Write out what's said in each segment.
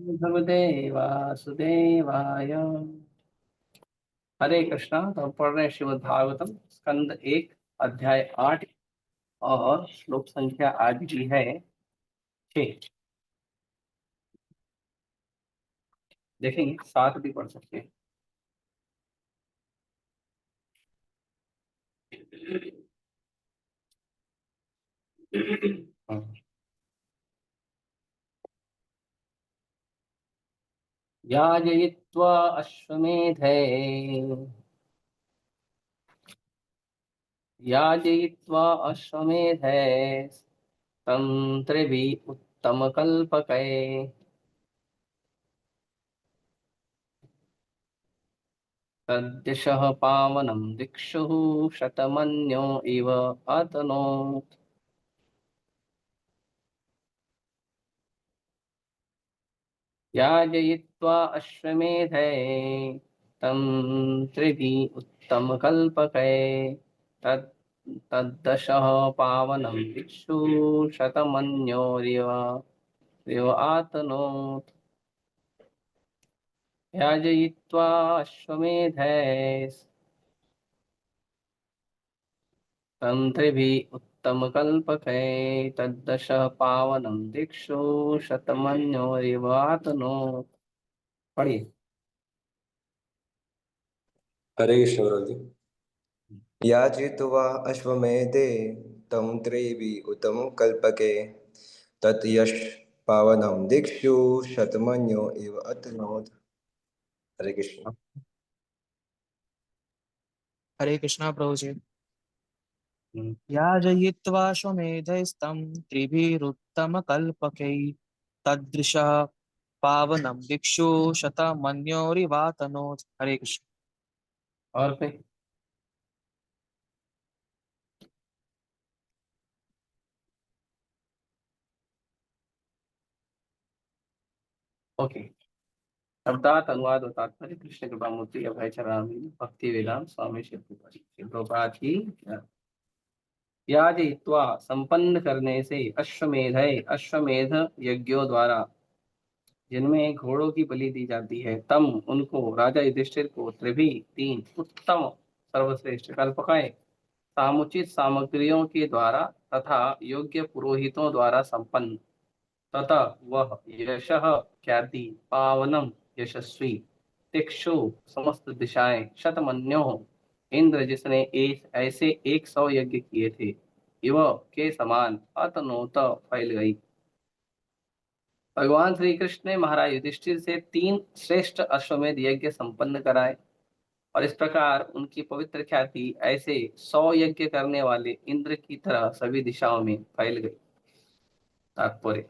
भगवते वासुदेवाय। हरे कृष्णा। तो हम पढ़ रहे हैं श्रीमद् भागवतम स्कंद 1 अध्याय 8 और श्लोक संख्या आज भी है 6। देखेंगे 7 भी पढ़ सकते हैं। याजयित्वा अश्वमेधे याजयित्वा अश्वमेधे तंत्रिभिः उत्तमकल्पकै तद्दिशः पावनं दिक्षुः शतमन्यो इव अतनोत्। याजयित्वा अश्वमेधे तं त्रिभिः उत्तमकल्पकै तद् तद्दशः पावनं दिक्षु शतमन्योरिव इव आतनोत्। याजयित्वा अश्वमेधे तंत्रिभिः उत्तमकल्पकै तद्दशः पावनं दिक्षु शतमन्योरिव आतनोत्। पढ़िए। हरे ईश्वर जी। याजित्वा अश्वमेधे तं त्रिभिः उत्तमं कल्पके तत् यश पावनं दिक्षु शतमन्यो इव अतनोत्। हरे कृष्ण। हरे कृष्णा प्रभु जी। याजयित्वाश्वमेधस्तं त्रिभिरुत्तमकल्पकै तदृशः पावनं दिक्षु शतमन्योरिवातनोत्। हरे कृष्ण। और फिर ओके। शब्दार्थ अनुवाद और तात्पर्य कृष्ण कृपा मूर्ति अभय चरामी भक्ति वेदांत स्वामी शिव प्रभुपाद की। याजयित्वा संपन्न करने से अश्वमेध यज्ञों द्वारा जिनमें घोड़ों की बलि दी जाती है तम उनको राजा युधिष्ठिर को त्रिभी 3 उत्तम सर्वश्रेष्ठ कल्पकाय सामुचित सामग्रियों के द्वारा तथा योग्य पुरोहितों द्वारा संपन्न तथा वह यशः ख्याति पावनम यशस्वी तिक्षु समस्त दिशाएं शतमन्यो इंद्र जिसने ऐसे 100 यज्ञ किए थे इव के समान अतनोत फैल गई। भगवान श्री कृष्ण ने महाराज युधिष्ठिर से 3 श्रेष्ठ अश्वमेध यज्ञ संपन्न कराए और इस प्रकार उनकी पवित्र ख्याति ऐसे 100 यज्ञ करने वाले इंद्र की तरह सभी दिशाओं में फैल गई। तात्पर्य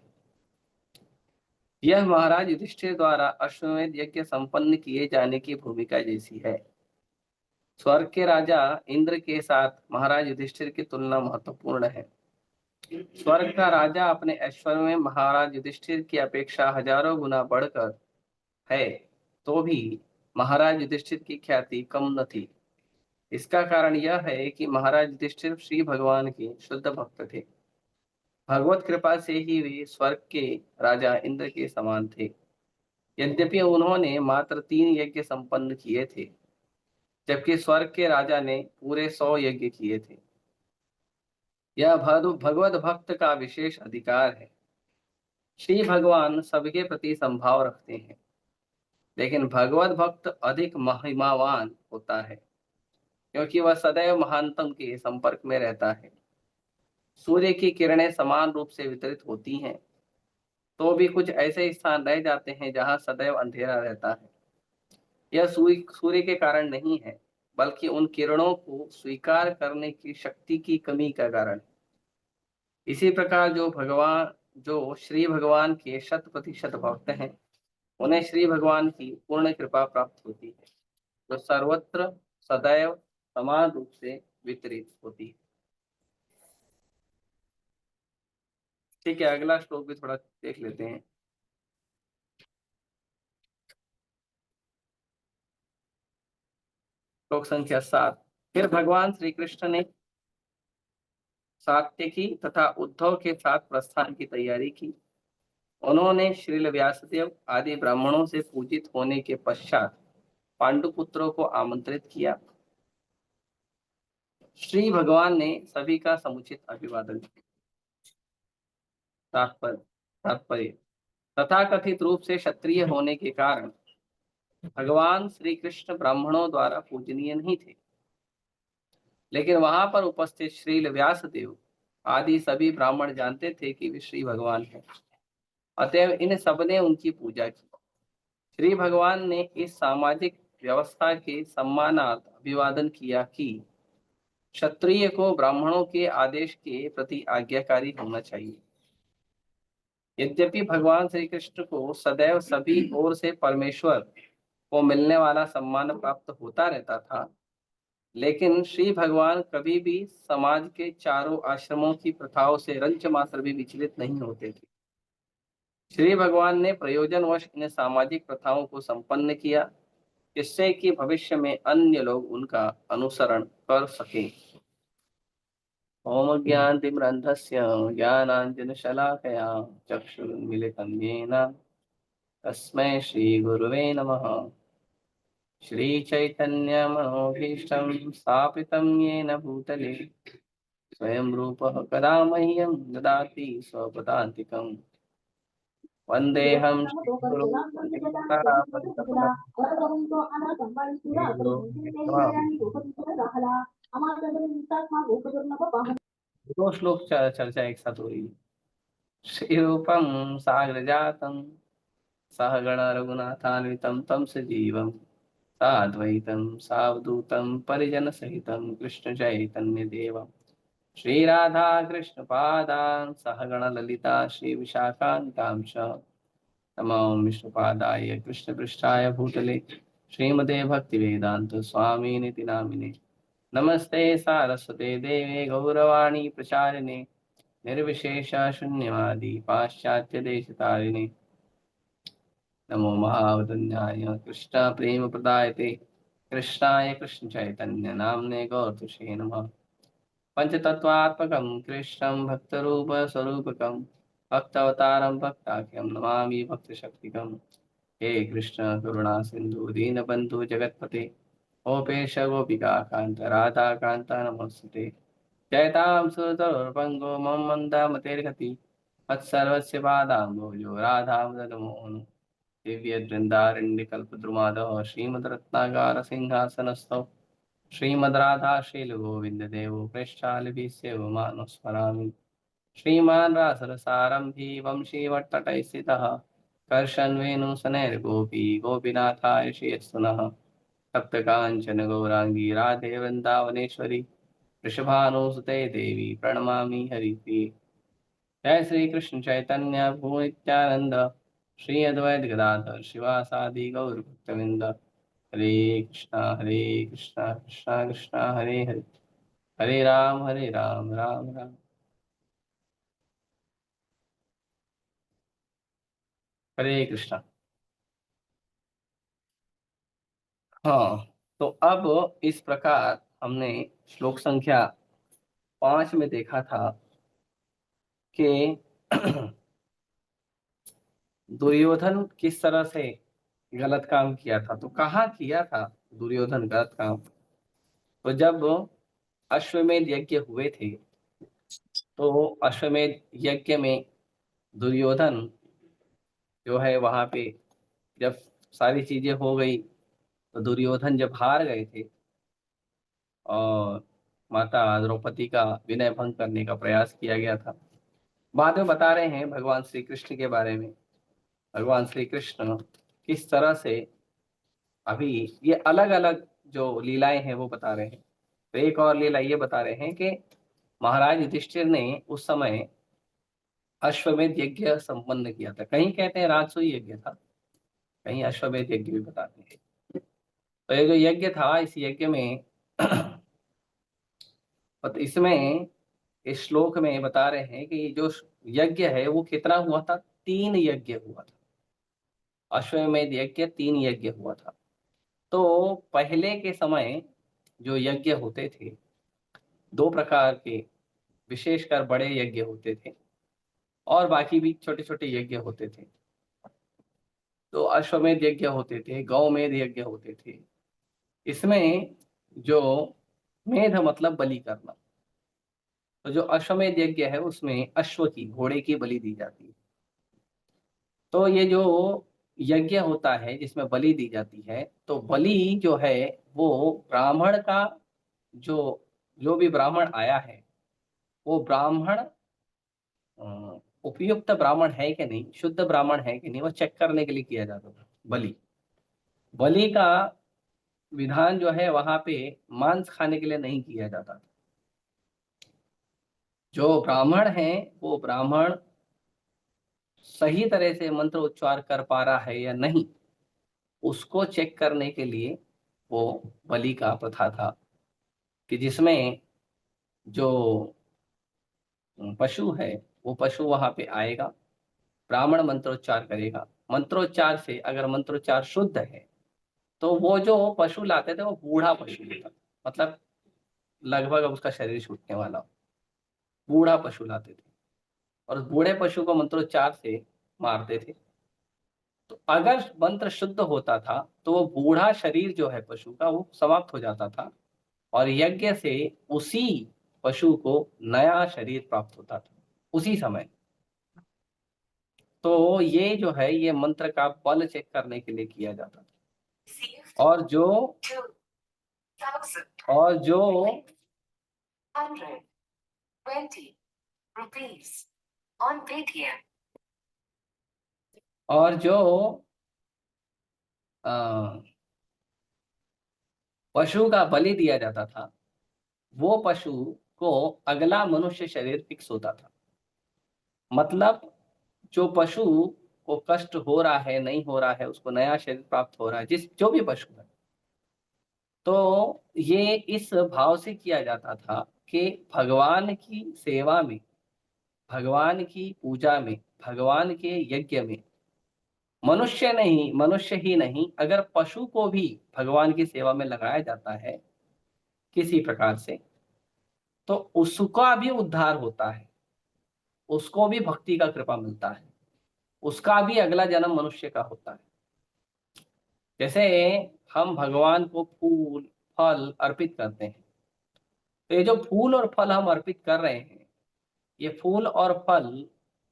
यह महाराज युधिष्ठिर द्वारा अश्वमेध यज्ञ संपन्न किए जाने की भूमिका जैसी है। स्वर्ग के राजा इंद्र के साथ महाराज युधिष्ठिर की तुलना महत्वपूर्ण है। स्वर्ग का राजा अपने ऐश्वर्य में महाराज युधिष्ठिर की अपेक्षा हजारों गुना बढ़कर है तो भी महाराज युधिष्ठिर की ख्याति कम न थी। इसका कारण यह है कि महाराज युधिष्ठिर श्री भगवान के शुद्ध भक्त थे। भगवत कृपा से ही वे स्वर्ग के राजा इंद्र के समान थे। यद्यपि उन्होंने मात्र 3 यज्ञ संपन्न किए थे जबकि स्वर्ग के राजा ने पूरे 100 यज्ञ किए थे। यह भगवत भक्त का विशेष अधिकार है। श्री भगवान सबके प्रति संभाव रखते हैं लेकिन भगवत भक्त अधिक महिमावान होता है क्योंकि वह सदैव महानतम के संपर्क में रहता है। सूर्य की किरणें समान रूप से वितरित होती हैं तो भी कुछ ऐसे स्थान रह जाते हैं जहां सदैव अंधेरा रहता है। यह सूर्य के कारण नहीं है बल्कि उन किरणों को स्वीकार करने की शक्ति की कमी का कारण है। इसी प्रकार जो श्री भगवान के 100% भक्त हैं उन्हें श्री भगवान की पूर्ण कृपा प्राप्त होती है जो सर्वत्र सदैव समान रूप से वितरित होती है। ठीक है, अगला श्लोक भी थोड़ा देख लेते हैं। श्लोक संख्या 7। फिर भगवान श्री कृष्ण ने सात्यकी तथा उद्धव के साथ प्रस्थान की तैयारी की। उन्होंने श्रील व्यासदेव आदि ब्राह्मणों से पूजित होने के पश्चात पांडुपुत्रों को आमंत्रित किया। श्री भगवान ने सभी का समुचित अभिवादन किया। तात्पर्य तात्पर्य तथाकथित रूप से क्षत्रिय होने के कारण भगवान श्री कृष्ण ब्राह्मणों द्वारा पूजनीय नहीं थे, लेकिन वहां पर उपस्थित श्रील व्यासदेव आदि सभी ब्राह्मण जानते थे कि वे श्री भगवान हैं। अतएव इन सब ने उनकी पूजा की। श्री भगवान ने इस सामाजिक व्यवस्था के सम्मानार्थ अभिवादन किया कि क्षत्रिय को ब्राह्मणों के आदेश के प्रति आज्ञाकारी होना चाहिए। यद्यपि भगवान श्री कृष्ण को सदैव सभी ओर से परमेश्वर को मिलने वाला सम्मान प्राप्त होता रहता था, लेकिन श्री भगवान कभी भी समाज के चारों आश्रमों की प्रथाओं से रंच मात्र भी विचलित नहीं होते थे। श्री भगवान ने प्रयोजनवश इन सामाजिक प्रथाओं को संपन्न किया, जिससे कि भविष्य में अन्य लोग उनका अनुसरण कर सकें। ओम ज्ञानतिमिरन्धस्य ज्ञानाञ्जनशलाकया चक्षुरुन्मीलितं येन तस्मै श्रीगुरुवे नमः। श्रीचैतन्यमनोभीष्टं स्थापितं येन भूतले स्वयं रूपः कदा मह्यं ददाति स्वपदान्तिकम्। वन्देऽहं श्रीगुरुं परमहंसं श्रीगुरुं दो श्लोक चर्चा एक साथ हो रही है। श्रीरूपं साग्रजातं सहगण रघुनाथान्वितं तं सजीवं साद्वैतं सावधूतं परिजनसहितं कृष्ण चैतन्य देवं श्रीराधा कृष्ण पादान् सहगण ललिता श्री विशाखान्तांश नमो विष्णुपादाय कृष्ण पृष्ठाय भूतले श्रीमते भक्तिवेदांत स्वामी निति नामिने नमस्ते सारस्वते देवे गौरवाणी प्रचारिणे निर्विशेष शून्यवादी पाश्चात्य देशतारिणे नमो महावदन्याय कृष्ण प्रेम प्रदायते कृष्णाय कृष्ण चैतन्य नामने गौरतुषे नमः। पंचतत्वात्मकं कृष्णं भक्तरूप स्वरूपकं भक्तावतारं भक्ताख्यं नमामि भक्तशक्तिकं। हे कृष्ण करुणा सिंधु दीनबंधु जगत्पते गोपेश गोपिका कांत राधा कांत नमोस्तुते। जयतां सुरतरुर्भंगो मम मंदामतेर्गति मत्सर्वस्य पादाम्भोजो राधामदनमोहन दिव्यदृन्दारण्यकल्पद्रुमादः श्रीमद्रत्नागार सिंहासनस्थौ श्रीमद्राधा शीलगोविन्ददेवो पृष्ठालभिसेव मानुस्मरामि। श्रीमान् रासरसारम्भी वंशीवट्टटैः स्थितः कर्षन् वेणुशनैर्गोपी गोपीनाथाय श्रीयस्तुनः। तप्तकाञ्चन गौराङ्गी राधे वृन्दावनेश्वरी वृषभानुसुते देवी प्रणमामि हरिप्रिये। जय श्री कृष्ण चैतन्य भू नित्यानंद श्री अद्वैत गदाधर शिवासादि गौर भक्तविंद। हरे कृष्णा कृष्णा कृष्णा हरे हरे हरे राम राम राम। हरे कृष्णा। हाँ, तो अब इस प्रकार हमने श्लोक संख्या 5 में देखा था कि दुर्योधन किस तरह से गलत काम किया था। तो कहाँ किया था दुर्योधन गलत काम? तो जब अश्वमेध यज्ञ हुए थे, तो अश्वमेध यज्ञ में दुर्योधन जो है वहां पे जब सारी चीजें हो गई, तो दुर्योधन जब हार गए थे और माता द्रौपदी का विनय भंग करने का प्रयास किया गया था। बाद में बता रहे हैं भगवान श्री कृष्ण के बारे में। भगवान श्री कृष्ण किस तरह से अभी ये अलग अलग जो लीलाएं हैं वो बता रहे हैं। तो एक और लीला ये बता रहे हैं कि महाराज युधिष्ठिर ने उस समय अश्वमेध यज्ञ संपन्न किया था। कहीं कहते हैं राजसूय यज्ञ था, कहीं अश्वमेध यज्ञ भी बताते हैं। तो ये जो यज्ञ था, इस यज्ञ में इसमें इस श्लोक में बता रहे हैं कि जो यज्ञ है वो कितना हुआ था? 3 यज्ञ हुआ था। अश्वमेध यज्ञ 3 यज्ञ हुआ था। तो पहले के समय जो यज्ञ होते थे, 2 प्रकार के विशेषकर बड़े यज्ञ होते थे। और बाकी भी छोटे छोटे यज्ञ होते थे। तो अश्वमेध यज्ञ होते थे, गौमेध यज्ञ होते थे। इसमें जो मेध मतलब बलि करना, तो जो अश्वमेध यज्ञ है उसमें अश्व की, घोड़े की बलि दी जाती है। तो ये जो यज्ञ होता है जिसमें बलि दी जाती है, तो बलि जो है वो ब्राह्मण का, जो जो भी ब्राह्मण आया है वो ब्राह्मण उपयुक्त ब्राह्मण है कि नहीं, शुद्ध ब्राह्मण है कि नहीं, वो चेक करने के लिए किया जाता था। बलि बलि का विधान जो है वहां पे मांस खाने के लिए नहीं किया जाता था। जो ब्राह्मण है वो ब्राह्मण सही तरह से मंत्र उच्चार कर पा रहा है या नहीं, उसको चेक करने के लिए वो बलि का प्रथा था, कि जिसमें जो पशु है वो पशु वहां पे आएगा, ब्राह्मण मंत्रोच्चार करेगा, मंत्रोच्चार से अगर मंत्रोच्चार शुद्ध है तो वो जो पशु लाते थे वो बूढ़ा पशु था, मतलब लगभग अब उसका शरीर छूटने वाला हो, बूढ़ा पशु लाते थे और उस बूढ़े पशु को मंत्रोच्चार से मारते थे। तो अगर मंत्र शुद्ध होता था तो वो बूढ़ा शरीर जो है पशु का वो समाप्त हो जाता था और यज्ञ से उसी पशु को नया शरीर प्राप्त होता था उसी समय। तो ये जो है ये मंत्र का बल चेक करने के लिए किया जाता था। और जो 120 rupees on Paytm. और जो पशु का बलि दिया जाता था वो पशु को अगला मनुष्य शरीर फिक्स होता था। मतलब जो पशु को कष्ट हो रहा है, नहीं हो रहा है, उसको नया शरीर प्राप्त हो रहा है, जिस जो भी पशु है, तो ये इस भाव से किया जाता था कि भगवान की सेवा में, भगवान की पूजा में, भगवान के यज्ञ में मनुष्य ही नहीं, अगर पशु को भी भगवान की सेवा में लगाया जाता है किसी प्रकार से, तो उसका भी उद्धार होता है, उसको भी भक्ति का कृपा मिलता है, उसका भी अगला जन्म मनुष्य का होता है। जैसे हम भगवान को फूल फल अर्पित करते हैं, तो ये जो फूल और फल हम अर्पित कर रहे हैं, ये फूल और फल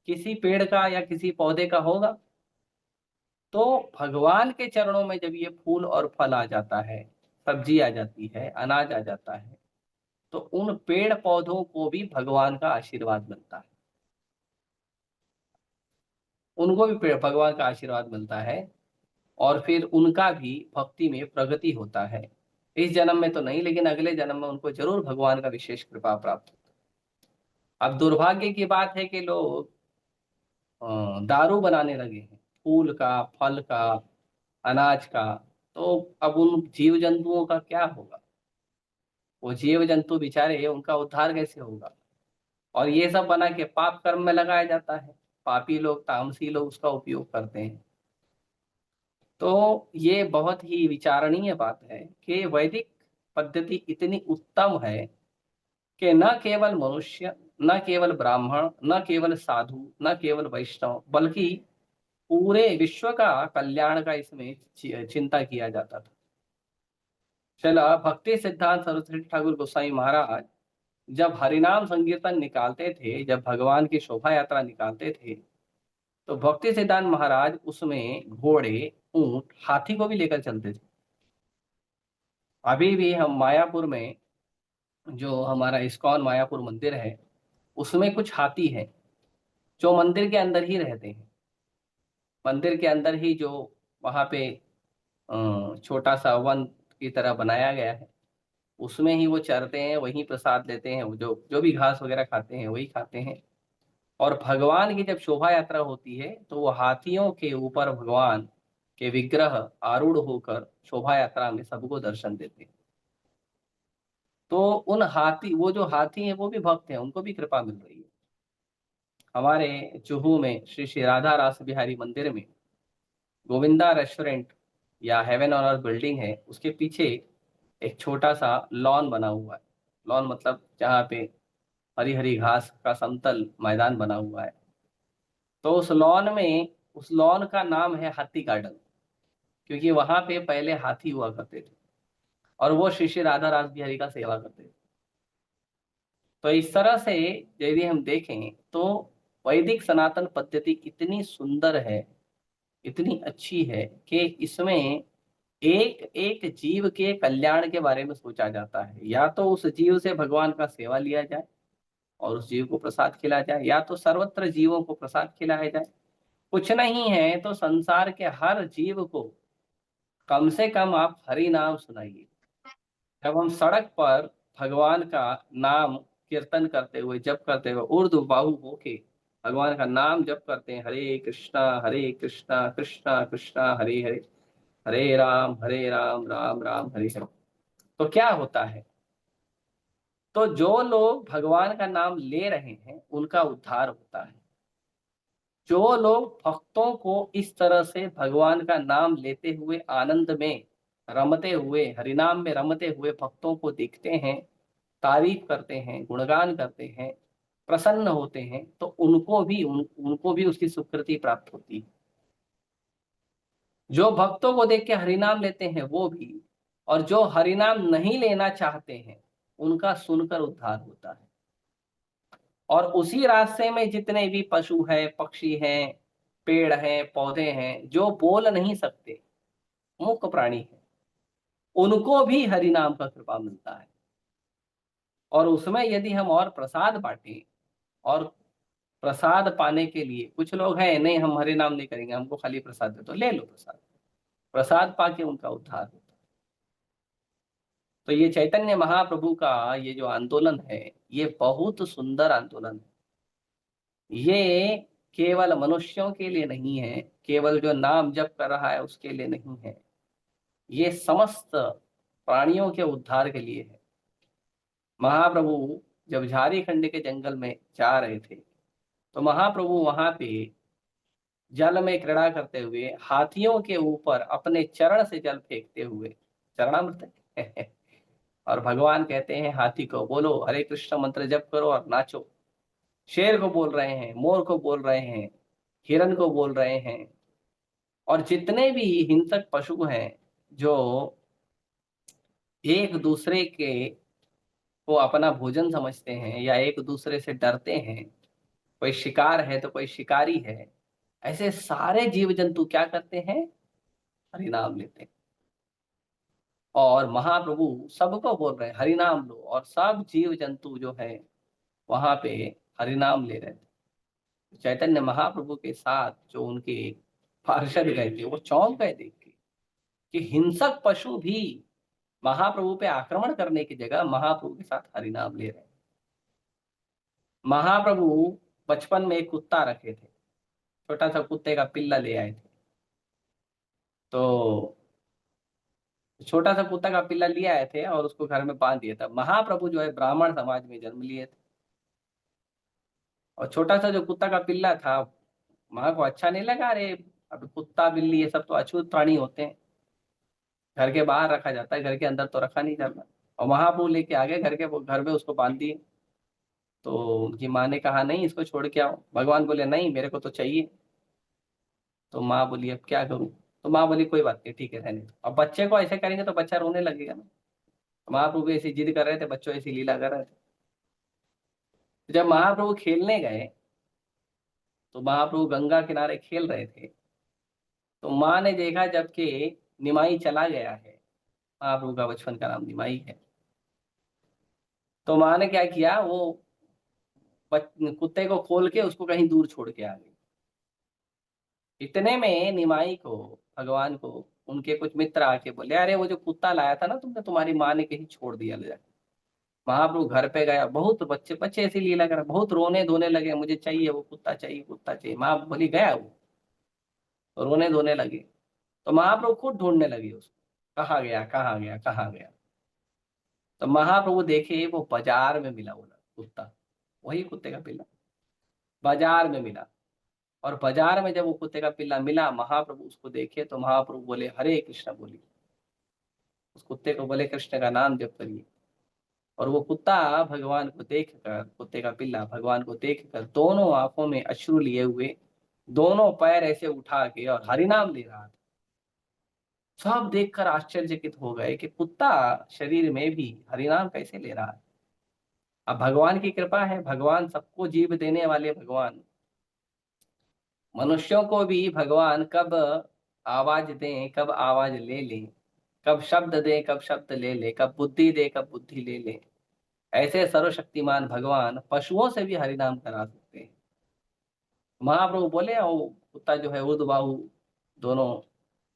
किसी पेड़ का या किसी पौधे का होगा? तो भगवान के चरणों में जब ये फूल और फल आ जाता है, सब्जी आ जाती है, अनाज आ जाता है, तो उन पेड़ पौधों को भी भगवान का आशीर्वाद मिलता है, उनको भी भगवान का आशीर्वाद मिलता है और फिर उनका भी भक्ति में प्रगति होता है। इस जन्म में तो नहीं, लेकिन अगले जन्म में उनको जरूर भगवान का विशेष कृपा प्राप्त होता है। अब दुर्भाग्य की बात है कि लोग दारू बनाने लगे हैं, फूल का, फल का, अनाज का। तो अब उन जीव जंतुओं का क्या होगा? वो जीव जंतु बेचारे, उनका उद्धार कैसे होगा? और ये सब बना के पाप कर्म में लगाया जाता है, पापी लोग, तामसी लोग उसका उपयोग करते हैं। तो ये बहुत ही विचारणीय बात है कि वैदिक पद्धति इतनी उत्तम है कि न केवल मनुष्य, न केवल ब्राह्मण, न केवल साधु, न केवल वैष्णव, बल्कि पूरे विश्व का कल्याण का इसमें चिंता किया जाता था। चला भक्ति सिद्धांत सरस्वती ठाकुर गोस्वामी महाराज जब हरिनाम संकीर्तन निकालते थे, जब भगवान की शोभा यात्रा निकालते थे, तो भक्ति सिद्धांत महाराज उसमें घोड़े, ऊंट, हाथी को भी लेकर चलते थे। अभी भी हम मायापुर में, जो हमारा इस्कॉन मायापुर मंदिर है, उसमें कुछ हाथी हैं जो मंदिर के अंदर ही रहते हैं। मंदिर के अंदर ही जो वहाँ पे छोटा सा वन की तरह बनाया गया है, उसमें ही वो चरते हैं, वहीं प्रसाद लेते हैं, जो जो भी घास वगैरह खाते हैं वही खाते हैं। और भगवान की जब शोभा यात्रा होती है तो वो हाथियों के ऊपर भगवान के विग्रह आरूढ़ होकर शोभा यात्रा में सबको दर्शन देते हैं। तो उन हाथी, वो जो हाथी हैं वो भी भक्त हैं, उनको भी कृपा मिल रही है। हमारे जुहू में श्री श्री राधा रास बिहारी मंदिर में गोविंदा रेस्टोरेंट या हेवन ऑन अर्थ बिल्डिंग है, उसके पीछे एक छोटा सा लॉन बना हुआ है। लॉन मतलब जहाँ पे हरी हरी घास का समतल मैदान बना हुआ है। तो उस लॉन का नाम है हाथी गार्डन, क्योंकि वहां पे पहले हाथी हुआ करते थे और वो श्री श्री राधा रास बिहारी का सेवा करते थे। तो इस तरह से यदि हम देखें तो वैदिक सनातन पद्धति इतनी सुंदर है, इतनी अच्छी है कि इसमें एक एक जीव के कल्याण के बारे में सोचा जाता है। या तो उस जीव से भगवान का सेवा लिया जाए और उस जीव को प्रसाद खिलाया जाए, या तो सर्वत्र जीवों को प्रसाद खिलाया जाए। कुछ नहीं है तो संसार के हर जीव को कम से कम आप हरि नाम सुनाइए। जब हम सड़क पर भगवान का नाम कीर्तन करते हुए, जप करते हुए ऊर्ध्व बाहु होके भगवान का नाम जप करते हैं, हरे कृष्णा कृष्णा कृष्णा हरे हरे, हरे राम राम राम हरे हरे, तो क्या होता है? तो जो लोग भगवान का नाम ले रहे हैं उनका उद्धार होता है। जो लोग भक्तों को इस तरह से भगवान का नाम लेते हुए आनंद में रमते हुए, हरिनाम में रमते हुए भक्तों को देखते हैं, तारीफ करते हैं, गुणगान करते हैं, प्रसन्न होते हैं, तो उनको भी उसकी सुकृति प्राप्त होती है। जो भक्तों को देख के हरिनाम लेते हैं वो भी, और जो हरिनाम नहीं लेना चाहते हैं उनका सुनकर उद्धार होता है। और उसी रास्ते में जितने भी पशु हैं, पक्षी हैं, पेड़ हैं, पौधे हैं, जो बोल नहीं सकते, मूक प्राणी हैं, उनको भी हरिनाम का कृपा मिलता है। और उसमें यदि हम और प्रसाद बांटें, और प्रसाद पाने के लिए कुछ लोग हैं, नहीं हम हरि नाम नहीं करेंगे, हमको खाली प्रसाद दे, तो ले लो प्रसाद, प्रसाद पाके उनका उद्धार होता है। तो ये चैतन्य महाप्रभु का ये जो आंदोलन है, ये बहुत सुंदर आंदोलन है। ये केवल मनुष्यों के लिए नहीं है, केवल जो नाम जप कर रहा है उसके लिए नहीं है, ये समस्त प्राणियों के उद्धार के लिए है। महाप्रभु जब झारखंड के जंगल में जा रहे थे तो महाप्रभु वहां पे जल में क्रीड़ा करते हुए हाथियों के ऊपर अपने चरण से जल फेंकते हुए, चरणामृत है। और भगवान कहते हैं हाथी को, बोलो हरे कृष्ण मंत्र जप करो और नाचो। शेर को बोल रहे हैं, मोर को बोल रहे हैं, हिरन को बोल रहे हैं, और जितने भी हिंसक पशु हैं जो एक दूसरे के को अपना भोजन समझते हैं या एक दूसरे से डरते हैं, कोई शिकार है तो कोई शिकारी है, ऐसे सारे जीव जंतु क्या करते हैं? हरिनाम लेते हैं। और महाप्रभु सबको बोल रहे हैं हरिनाम लो, और सब जीव जंतु जो है वहां पे हरिनाम ले रहे थे। चैतन्य महाप्रभु के साथ जो उनके पार्षद गए थे वो चौंक गए देख के कि हिंसक पशु भी महाप्रभु पे आक्रमण करने की जगह महाप्रभु के साथ हरिनाम ले रहे हैं। महाप्रभु बचपन में एक कुत्ता रखे थे, छोटा सा कुत्ते का पिल्ला ले आए थे। तो छोटा सा कुत्ता का पिल्ला लिए आए थे और उसको घर में बांध दिया था। महाप्रभु जो है ब्राह्मण समाज में जन्म लिए थे, और छोटा सा जो कुत्ता का पिल्ला था, माँ को अच्छा नहीं लगा। अरे अब कुत्ता बिल्ली ये सब तो अछूत प्राणी होते हैं, घर के बाहर रखा जाता है, घर के अंदर तो रखा नहीं जाता। और महाप्रभु लेके आ गए घर में उसको बांध दिए। तो उनकी माँ ने कहा नहीं इसको छोड़ के आओ। भगवान बोले नहीं मेरे को तो चाहिए। तो माँ बोली अब क्या करूं? तो माँ बोली कोई बात नहीं, ठीक है रहने दो। अब बच्चे को ऐसे करेंगे तो बच्चा रोने लगेगा ना। महाप्रभु ऐसी जिद कर रहे थे, बच्चों ऐसी लीला कर रहे थे। जब महाप्रभु खेलने गए तो महाप्रभु गंगा किनारे खेल रहे थे, तो माँ ने देखा जबकि निमाई चला गया है, महाप्रभु का बचपन का नाम निमाई है, तो माँ ने क्या किया, वो कुत्ते को खोल के उसको कहीं दूर छोड़ के आ गई। इतने में निमाई को, भगवान को उनके कुछ मित्र आके बोले अरे वो जो कुत्ता लाया था ना तुमने, तुम्हारी माँ ने कहीं छोड़ दिया ले जाके। महाप्रभु घर पे गया, बहुत बच्चे बच्चे ऐसी लीला कर, बहुत रोने धोने लगे, मुझे चाहिए वो कुत्ता चाहिए, कुत्ता चाहिए। माँ बोली गया वो, तो रोने धोने लगे। तो महाप्रभु खुद ढूंढने लगे उसको, कहाँ गया कहाँ गया कहाँ गया। तो महाप्रभु देखे वो बाजार में मिला, वो कुत्ता, वही कुत्ते का पिल्ला बाजार में मिला। और बाजार में जब वो कुत्ते का पिल्ला मिला, महाप्रभु उसको देखे तो महाप्रभु बोले हरे कृष्ण बोली, उस कुत्ते को बोले कृष्ण का नाम जप करिए। और वो कुत्ता भगवान को देखकर, कुत्ते का पिल्ला भगवान को देखकर दोनों आंखों में अश्रु लिए हुए दोनों पैर ऐसे उठा के और हरिनाम ले रहा था। सब देखकर आश्चर्यचकित हो गए कि कुत्ता शरीर में भी हरिनाम कैसे ले रहा है। अब भगवान की कृपा है, भगवान सबको जीव देने वाले भगवान, मनुष्यों को भी भगवान कब आवाज दें कब आवाज ले लें, कब शब्द दें कब शब्द ले ले, कब बुद्धि दे कब बुद्धि ले ले, ऐसे सर्वशक्तिमान भगवान पशुओं से भी हरिनाम करा सकते हैं। महाप्रभु बोले वो कुत्ता जो है ऊर्ध्वबाहु, दोनों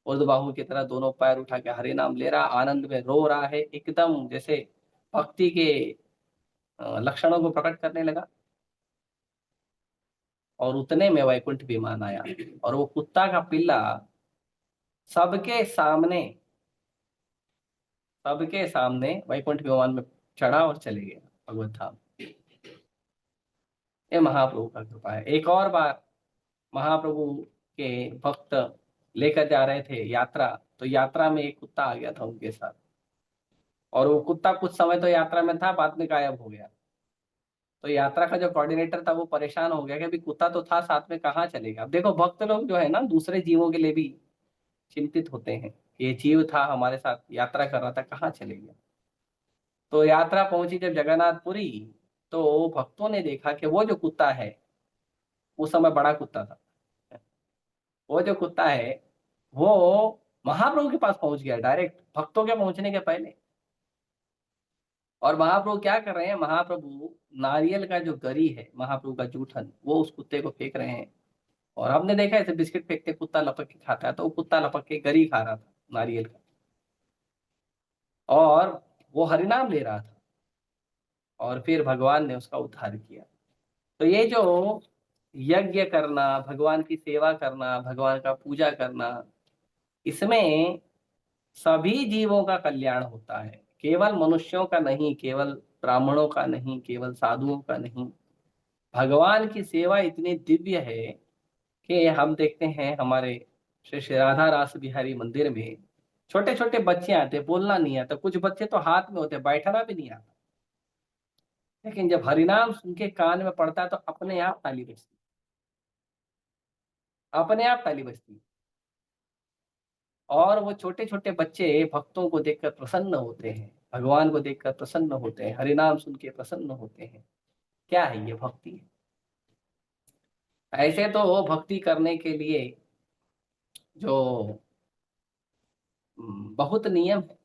ऊर्ध्वबाहु की तरह दोनों पैर उठा के हरिनाम ले रहा, आनंद में रो रहा है, एकदम जैसे भक्ति के लक्षणों को प्रकट करने लगा। और उतने में वैकुंठ विमान आया और वो कुत्ता का पिल्ला सबके सामने वैकुंठ विमान में चढ़ा और चले गया भगवत धाम। ये महाप्रभु का कृपा है। एक और बार महाप्रभु के भक्त लेकर जा रहे थे यात्रा, तो यात्रा में एक कुत्ता आ गया था उनके साथ, और वो कुत्ता कुछ समय तो यात्रा में था, बाद में गायब हो गया। तो यात्रा का जो कोऑर्डिनेटर था वो परेशान हो गया कि अभी कुत्ता तो था साथ में, कहाँ चलेगा। अब देखो भक्त लोग जो है ना दूसरे जीवों के लिए भी चिंतित होते हैं, ये जीव था हमारे साथ यात्रा कर रहा था, कहाँ चले गया। तो यात्रा पहुंची जब जगन्नाथपुरी, तो भक्तों ने देखा कि वो जो कुत्ता है, उस समय बड़ा कुत्ता था, वो जो कुत्ता है वो महाप्रभु के पास पहुंच गया डायरेक्ट, भक्तों के पहुंचने के पहले। और महाप्रभु क्या कर रहे हैं, महाप्रभु नारियल का जो गरी है, महाप्रभु का जूठन, वो उस कुत्ते को फेंक रहे हैं। और हमने देखा ऐसे बिस्किट फेंकते कुत्ता लपक के खाता है, तो वो कुत्ता लपक के गरी खा रहा था नारियल का, और वो हरिनाम ले रहा था। और फिर भगवान ने उसका उद्धार किया। तो ये जो यज्ञ करना, भगवान की सेवा करना, भगवान का पूजा करना, इसमें सभी जीवों का कल्याण होता है, केवल मनुष्यों का नहीं, केवल ब्राह्मणों का नहीं, केवल साधुओं का नहीं। भगवान की सेवा इतनी दिव्य है कि हम देखते हैं हमारे श्री श्री राधा रास बिहारी मंदिर में छोटे छोटे बच्चे आते, बोलना नहीं आता, कुछ बच्चे तो हाथ में होते, बैठना भी नहीं आता, लेकिन जब हरिनाम सुन के कान में पड़ता है तो अपने आप ताली बजती, अपने आप ताली बजती। और वो छोटे छोटे बच्चे भक्तों को देखकर प्रसन्न होते हैं, भगवान को देखकर प्रसन्न होते हैं, हरिनाम सुन के प्रसन्न होते हैं। क्या है ये भक्ति है। ऐसे तो भक्ति करने के लिए जो बहुत नियम है।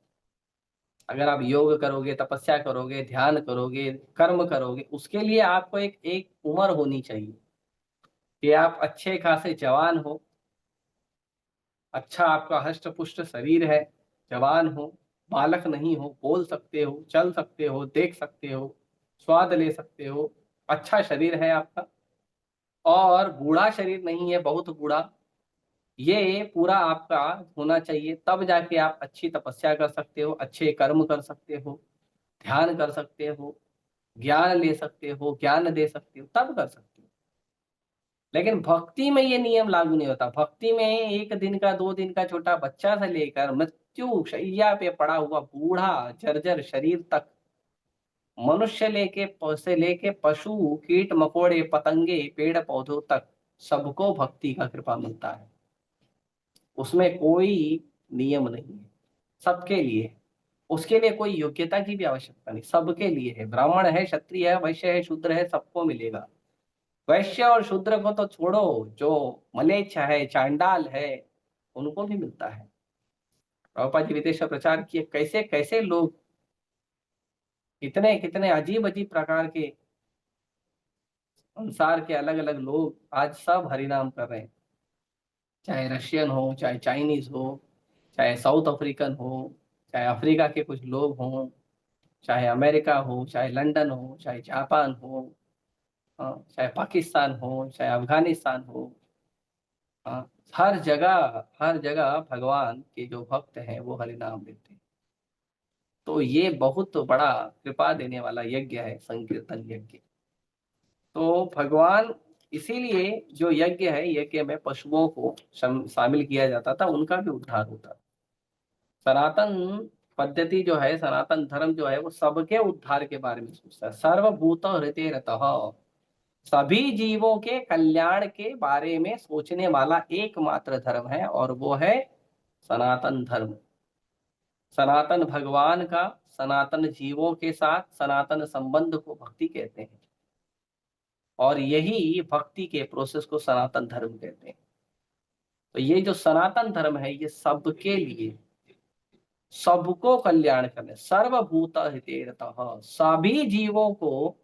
अगर आप योग करोगे, तपस्या करोगे, ध्यान करोगे, कर्म करोगे, उसके लिए आपको एक एक उम्र होनी चाहिए कि आप अच्छे खासे जवान हो, अच्छा आपका हष्ट पुष्ट शरीर है, जवान हो, बालक नहीं हो, बोल सकते हो, चल सकते हो, देख सकते हो, स्वाद ले सकते हो, अच्छा शरीर है आपका, और बूढ़ा शरीर नहीं है बहुत बूढ़ा, ये पूरा आपका होना चाहिए। तब जाके आप अच्छी तपस्या कर सकते हो, अच्छे कर्म कर सकते हो, ध्यान कर सकते हो, ज्ञान ले सकते हो, ज्ञान दे सकते हो, तब कर सकते हो। लेकिन भक्ति में ये नियम लागू नहीं होता। भक्ति में एक दिन का, दो दिन का छोटा बच्चा से लेकर मृत्यु शैया पे पड़ा हुआ बूढ़ा जर्जर शरीर तक, मनुष्य से लेके पशु, कीट मकोड़े, पतंगे, पेड़ पौधों तक, सबको भक्ति का कृपा मिलता है। उसमें कोई नियम नहीं है, सबके लिए है। उसके लिए कोई योग्यता की भी आवश्यकता नहीं, सबके लिए है। ब्राह्मण है, क्षत्रिय है, वैश्य है, शूद्र है, सबको मिलेगा। वैश्य और शूद्र को तो छोड़ो, जो मलेच्छ है, चांडाल है, उनको भी मिलता है। प्रभुपाद जी विदेश में प्रचार किए, कैसे कैसे लोग, कितने कितने अजीब अजीब प्रकार के संसार के अलग अलग लोग आज सब हरिनाम कर रहे हैं। चाहे रशियन हो, चाहे चाइनीज हो, चाहे साउथ अफ्रीकन हो, चाहे अफ्रीका के कुछ लोग हों, चाहे अमेरिका हो, चाहे लंदन हो, चाहे जापान हो, हाँ, चाहे पाकिस्तान हो, चाहे अफगानिस्तान हो, हाँ, हर जगह भगवान के जो भक्त हैं वो हरिनाम लेते हैं। तो ये बहुत बड़ा कृपा देने वाला यज्ञ है संकीर्तन यज्ञ। तो भगवान, इसीलिए जो यज्ञ है, यज्ञ में पशुओं को शामिल किया जाता था, उनका भी उद्धार होता था। सनातन पद्धति जो है, सनातन धर्म जो है, वो सबके उद्धार के बारे में सोचता है। सर्वभूत हृदय रतः, सभी जीवों के कल्याण के बारे में सोचने वाला एकमात्र धर्म है, और वो है सनातन धर्म। सनातन भगवान का सनातन जीवों के साथ सनातन संबंध को भक्ति कहते हैं, और यही भक्ति के प्रोसेस को सनातन धर्म कहते हैं। तो ये जो सनातन धर्म है, ये सबके लिए, सबको कल्याण करने, सर्वभूत हितेरतः, सभी जीवों को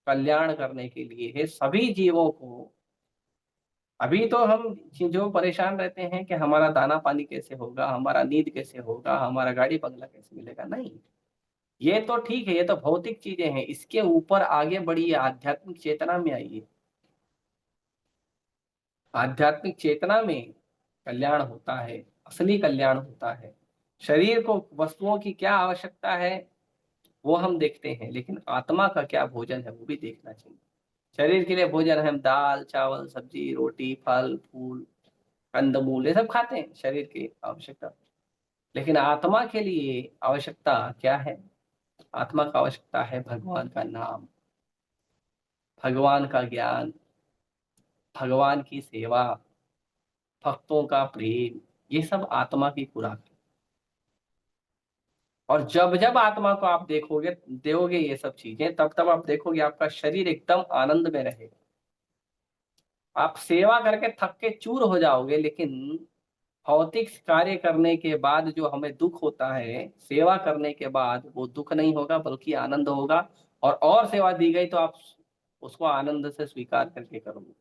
कल्याण करने के लिए है। सभी जीवों को, अभी तो हम जो परेशान रहते हैं कि हमारा दाना पानी कैसे होगा, हमारा नींद कैसे होगा, हमारा गाड़ी बंगला कैसे मिलेगा, नहीं, ये तो ठीक है, ये तो भौतिक चीजें हैं। इसके ऊपर आगे बढ़िए, आध्यात्मिक चेतना में आइए। आध्यात्मिक चेतना में कल्याण होता है, असली कल्याण होता है। शरीर को वस्तुओं की क्या आवश्यकता है वो हम देखते हैं, लेकिन आत्मा का क्या भोजन है वो भी देखना चाहिए। शरीर के लिए भोजन हम दाल चावल सब्जी रोटी फल फूल कंदमूल ये सब खाते हैं, शरीर की आवश्यकता। लेकिन आत्मा के लिए आवश्यकता क्या है? आत्मा का आवश्यकता है भगवान का नाम, भगवान का ज्ञान, भगवान की सेवा, भक्तों का प्रेम, ये सब आत्मा की खुराक है। और जब जब आत्मा को आप देखोगे, दोगे ये सब चीजें, तब तब आप देखोगे आपका शरीर एकदम आनंद में रहेगा। आप सेवा करके थक के चूर हो जाओगे, लेकिन भौतिक कार्य करने के बाद जो हमें दुख होता है, सेवा करने के बाद वो दुख नहीं होगा बल्कि आनंद होगा। और सेवा दी गई तो आप उसको आनंद से स्वीकार करके करोगे।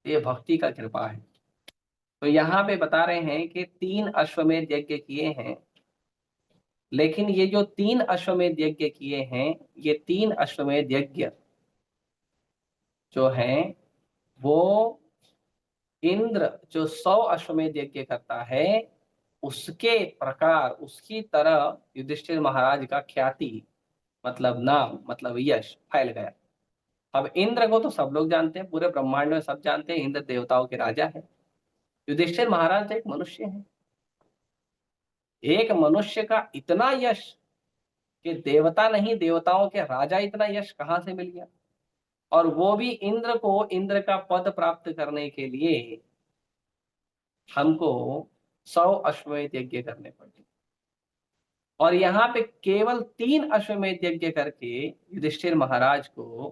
ये भक्ति का कृपा है। तो यहाँ पे बता रहे हैं कि 3 अश्वमेध यज्ञ किए हैं, लेकिन ये जो 3 अश्वमेध यज्ञ किए हैं, ये 3 अश्वमेध यज्ञ जो हैं वो इंद्र जो 100 अश्वमेध यज्ञ करता है, उसके प्रकार, उसकी तरह युधिष्ठिर महाराज का ख्याति, मतलब नाम, मतलब यश फैल गया। अब इंद्र को तो सब लोग जानते हैं, पूरे ब्रह्मांड में सब जानते हैं, इंद्र देवताओं के राजा है। युधिष्ठिर महाराज तो एक मनुष्य है। एक मनुष्य का इतना यश कि देवता नहीं, देवताओं के राजा, इतना यश कहां से मिल गया? और वो भी इंद्र को, इंद्र का पद प्राप्त करने के लिए हमको 100 अश्वमेध यज्ञ करने पड़े। और यहाँ पे केवल 3 अश्वमेध यज्ञ करके युधिष्ठिर महाराज को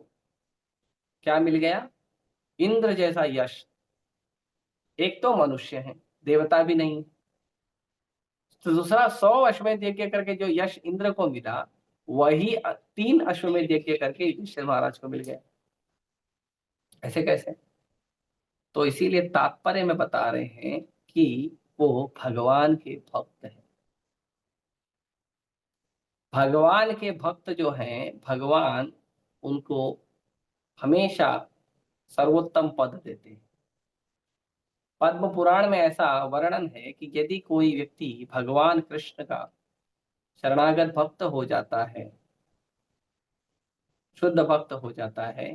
क्या मिल गया? इंद्र जैसा यश। एक तो मनुष्य है, देवता भी नहीं, तो दूसरा 100 अश्वमेध यज्ञ करके जो यश इंद्र को मिला, वही 3 अश्वमेध यज्ञ करके युधिष्ठिर महाराज को मिल गया। ऐसे कैसे? तो इसीलिए तात्पर्य में बता रहे हैं कि वो भगवान के भक्त हैं। भगवान के भक्त जो हैं, भगवान उनको हमेशा सर्वोत्तम पद देते हैं। पद्म पुराण में ऐसा वर्णन है कि यदि कोई व्यक्ति भगवान कृष्ण का शरणागत भक्त हो जाता है, शुद्ध भक्त हो जाता है,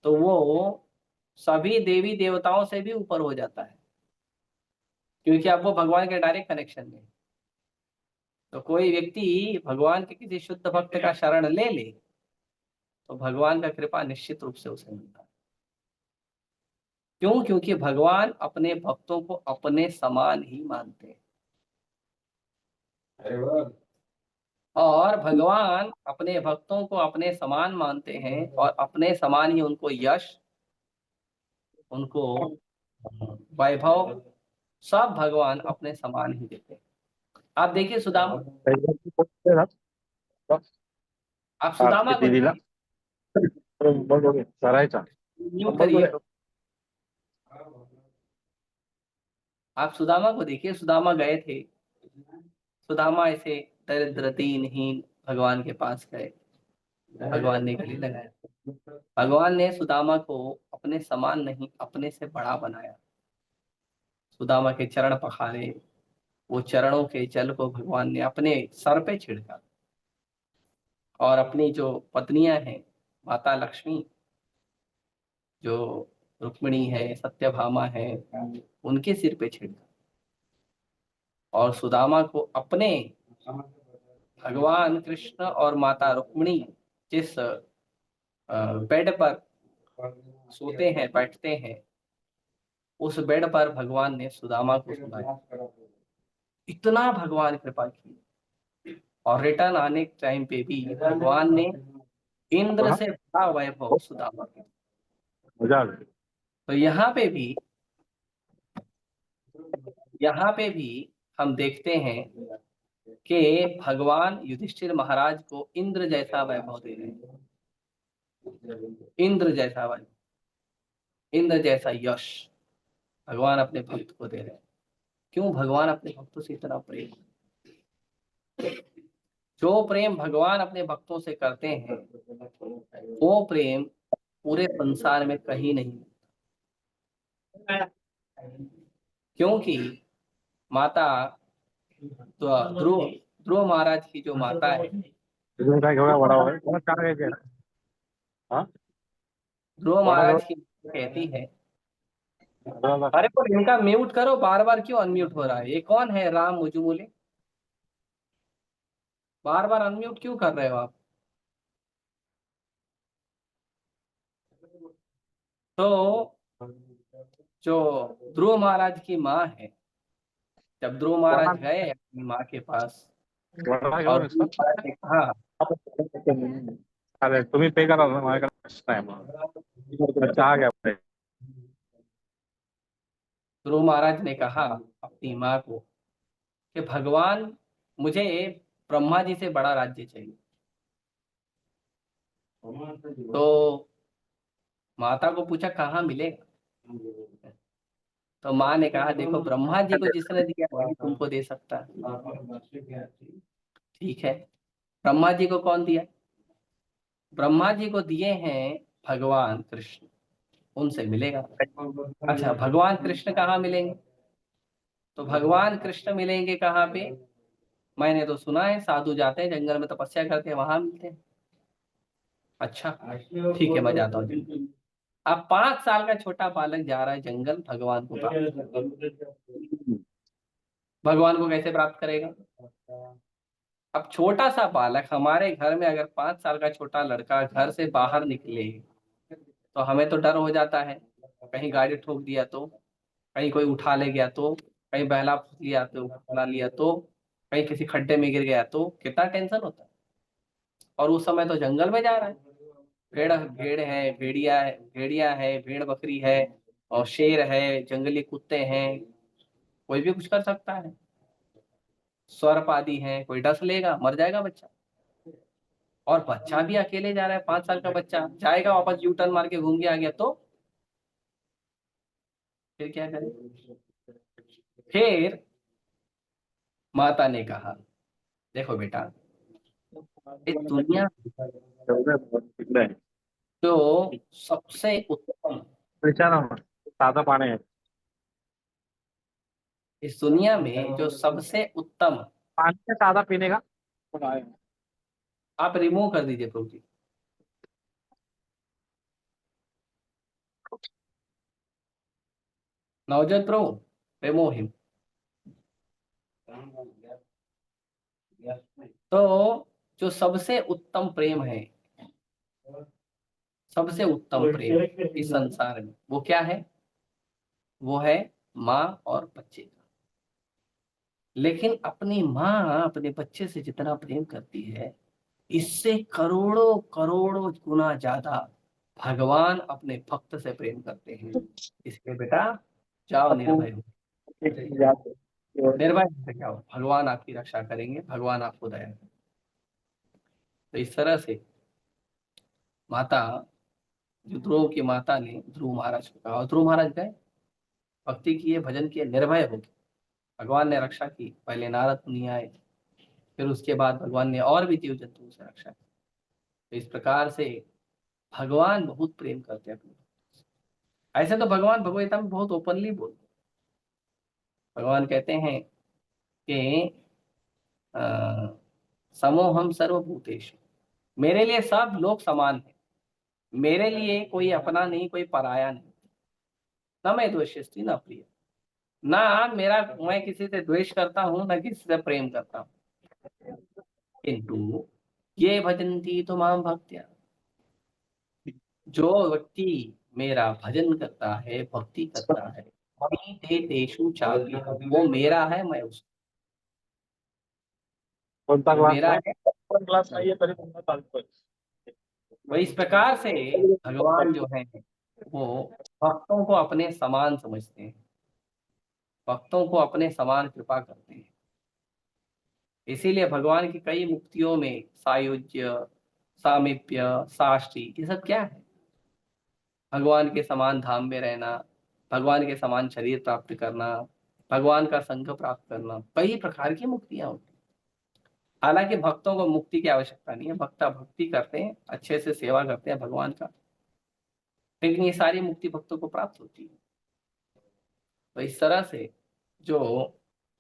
तो वो सभी देवी देवताओं से भी ऊपर हो जाता है, क्योंकि अब वो भगवान के डायरेक्ट कनेक्शन में है। तो कोई व्यक्ति भगवान के किसी शुद्ध भक्त का शरण ले ले तो भगवान का कृपा निश्चित रूप से उसे मिलता है। क्यों? क्योंकि भगवान अपने भक्तों को अपने समान ही मानते हैं। अरे वाह। और भगवान अपने भक्तों को अपने समान मानते हैं, और अपने समान ही उनको यश, उनको वैभव, सब भगवान अपने समान ही देते हैं। आप देखिए सुदामा, आप सुदामा को दीदीला करायचा म्यूट करिए। आप सुदामा को देखिए, सुदामा गए थे, सुदामा ऐसे दरिद्र दीनहीन भगवान के पास गए, भगवान ने गले लगाया। भगवान ने सुदामा को अपने समान नहीं, अपने से बड़ा बनाया। सुदामा के चरण पखारे, वो चरणों के जल को भगवान ने अपने सर पे छिड़का। और अपनी जो पत्नियां हैं, माता लक्ष्मी, जो रुक्मिणी है, सत्यभामा है, उनके सिर पे छिड़का। और सुदामा को अपने भगवान कृष्ण और माता रुक्मिणी जिस बेड पर सोते हैं, बैठते हैं, उस बेड पर भगवान ने सुदामा को सुनाया। इतना भगवान कृपा की, और रिटर्न आने के टाइम पे भी भगवान ने इंद्र से बड़ा वैभव सुदामा को। तो यहाँ पे भी हम देखते हैं कि भगवान युधिष्ठिर महाराज को इंद्र जैसा वैभव दे रहे हैं, इंद्र जैसा वैभव, इंद्र जैसा यश भगवान अपने भक्त को दे रहे हैं। क्यों? भगवान अपने भक्तों से इतना प्रेम, जो प्रेम भगवान अपने भक्तों से करते हैं वो प्रेम पूरे संसार में कहीं नहीं। क्योंकि माता ध्रुव ध्रुव महाराज की जो माता है, ध्रुव महाराज की कहती है, अरे को इनका म्यूट करो, बार बार क्यों अनम्यूट हो रहा है? ये कौन है? राम मुजुमुले, बार बार अनम्यूट क्यों कर रहे हो आप? तो जो ध्रुव महाराज की माँ है, जब ध्रुव महाराज गए अपनी माँ के पास और ध्रुव महाराज ने कहा, अरे तुम्ही पे करा ना, माझ्याकडे प्रश्न आहे मग चहा घ्या. ध्रुव महाराज ने कहा अपनी माँ को कि भगवान, मुझे ब्रह्मा जी से बड़ा राज्य चाहिए। तो माता को पूछा कहाँ मिलेगा? तो माँ ने कहा, देखो ब्रह्मा जी को जिसने दिया वही तुमको दे सकता है। ठीक है, ब्रह्मा जी को कौन दिया? ब्रह्मा जी को दिए हैं भगवान कृष्ण, उनसे मिलेगा। अच्छा, भगवान कृष्ण कहाँ मिलेंगे? तो भगवान कृष्ण मिलेंगे कहाँ पे? मैंने तो सुना है साधु जाते हैं जंगल में तपस्या करते हैं, वहां मिलते हैं। अच्छा ठीक है, मैं जाता हूँ। अब 5 साल का छोटा बालक जा रहा है जंगल भगवान को प्राप्त। भगवान को कैसे प्राप्त करेगा? अब छोटा सा बालक, हमारे घर में अगर 5 साल का छोटा लड़का घर से बाहर निकले तो हमें तो डर हो जाता है, कहीं गाड़ी ठोक दिया तो, कहीं कोई उठा ले गया तो, कहीं बहला लिया तो, फुला लिया तो, कहीं किसी खड्डे में गिर गया तो कितना टेंशन होता है। और उस समय तो जंगल में जा रहा है, भेड़ है, भेड़िया है, भेड़ बकरी है, और शेर है, जंगली कुत्ते हैं, कोई भी कुछ कर सकता है, सर्प आदि है, कोई डस लेगा, मर जाएगा बच्चा। और बच्चा भी अकेले जा रहा है, 5 साल का बच्चा जाएगा वापस यू टर्न मार के घूम के आ गया तो फिर क्या करें? फिर माता ने कहा, देखो बेटा, इस दुनिया जो सबसे उत्तम, साधा पाणी आहे. इस दुनिया में जो सबसे उत्तम, पाणी साधा पिणे का? आप रिमूव कर दीजिए प्रभु जी। नवजोत प्रभु, रिमूव हिम। तो जो सबसे उत्तम प्रेम है, सबसे उत्तम प्रेम इस संसार में, वो क्या है? वो है माँ और बच्चे का। लेकिन अपनी माँ अपने बच्चे से जितना प्रेम करती है, इससे करोड़ों करोड़ों गुना ज्यादा भगवान अपने भक्त से प्रेम करते हैं। इसलिए बेटा जाओ, निर्भय हो, निर्भय होकर जाओ, भगवान आपकी रक्षा करेंगे, भगवान आपको दया करेंगे। तो इस तरह से माता, जो ध्रुव की माता ने ध्रुव महाराज को कहा, और ध्रुव महाराज गए, भक्ति किए, भजन किए, निर्भय हो गए, भगवान ने रक्षा की। पहले नारद मुनि आए, फिर उसके बाद भगवान ने और भी जीव जंतुओं से रक्षा की। तो इस प्रकार से भगवान बहुत प्रेम करते हैं अपने। ऐसे तो भगवान भगवत गीता में बहुत ओपनली बोलते हैं। भगवान कहते हैं कि समोहम सर्वभूतेषु, मेरे लिए सब लोग समान है, मेरे लिए कोई अपना नहीं, कोई पराया नहीं। न मैं द्वेष्यस्ति न प्रिय, ना मैं किसी से द्वेष करता हूँ, न किसी से प्रेम करता हूँ। किंतु ये भजन्ति तो माम भक्त्या, जो व्यक्ति मेरा भजन करता है, भक्ति करता है, ते तेषु चापि, वो मेरा है, मैं उसका, कोणता वो क्लास मेरा नाही है। क्लास नाहीये तरी तुमचा चालतोय. तो इस प्रकार से भगवान जो है वो भक्तों को अपने समान समझते हैं, भक्तों को अपने समान कृपा करते हैं। इसीलिए भगवान की कई मुक्तियों में सायुज्य, सामीप्य, साष्टी, ये सब क्या है? भगवान के समान धाम में रहना, भगवान के समान शरीर प्राप्त करना, भगवान का संग प्राप्त करना, कई प्रकार की मुक्तियां होती हैं। हालांकि भक्तों को मुक्ति की आवश्यकता नहीं है, भक्त भक्ति करते हैं, अच्छे से सेवा करते हैं भगवान का, लेकिन ये सारी मुक्ति भक्तों को प्राप्त होती है। तो इस तरह से जो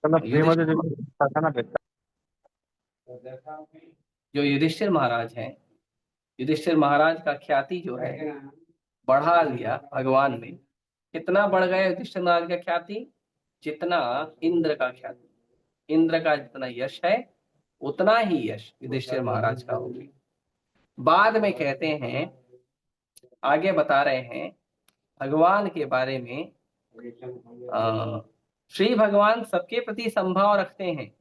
त्यांना फ्रीमध्ये युधिष्ठिर शासना भेटतात. जो युधिष्ठिर महाराज हैं, युधिष्ठिर महाराज का ख्याति जो है बढ़ा लिया भगवान ने। कितना बढ़ गया युधिष्ठिर महाराज का ख्याति? जितना इंद्र का ख्याति, इंद्र का जितना यश है उतना ही यश युधिष्ठिर महाराज का हो गया। बाद में कहते हैं, आगे बता रहे हैं भगवान के बारे में, श्री भगवान सबके प्रति संभाव रखते हैं,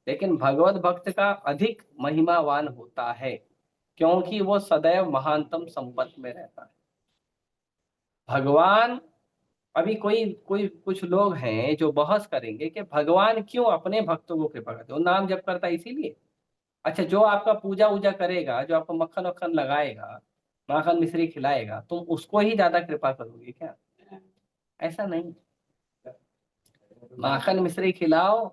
लेकिन भगवत भक्त का अधिक महिमावान होता है, क्योंकि वो सदैव महानतम संपत्त में रहता है। भगवान, अभी कोई कोई कुछ लोग हैं जो बहस करेंगे कि भगवान क्यों अपने भक्तों को कृपा करते, वो नाम जप करता है इसीलिए। अच्छा, जो आपका पूजा वूजा करेगा, जो आपको मक्खन वक्खन लगाएगा, माखन मिश्री खिलाएगा, तुम उसको ही ज्यादा कृपा करोगे क्या? ऐसा नहीं। माखन मिश्री खिलाओ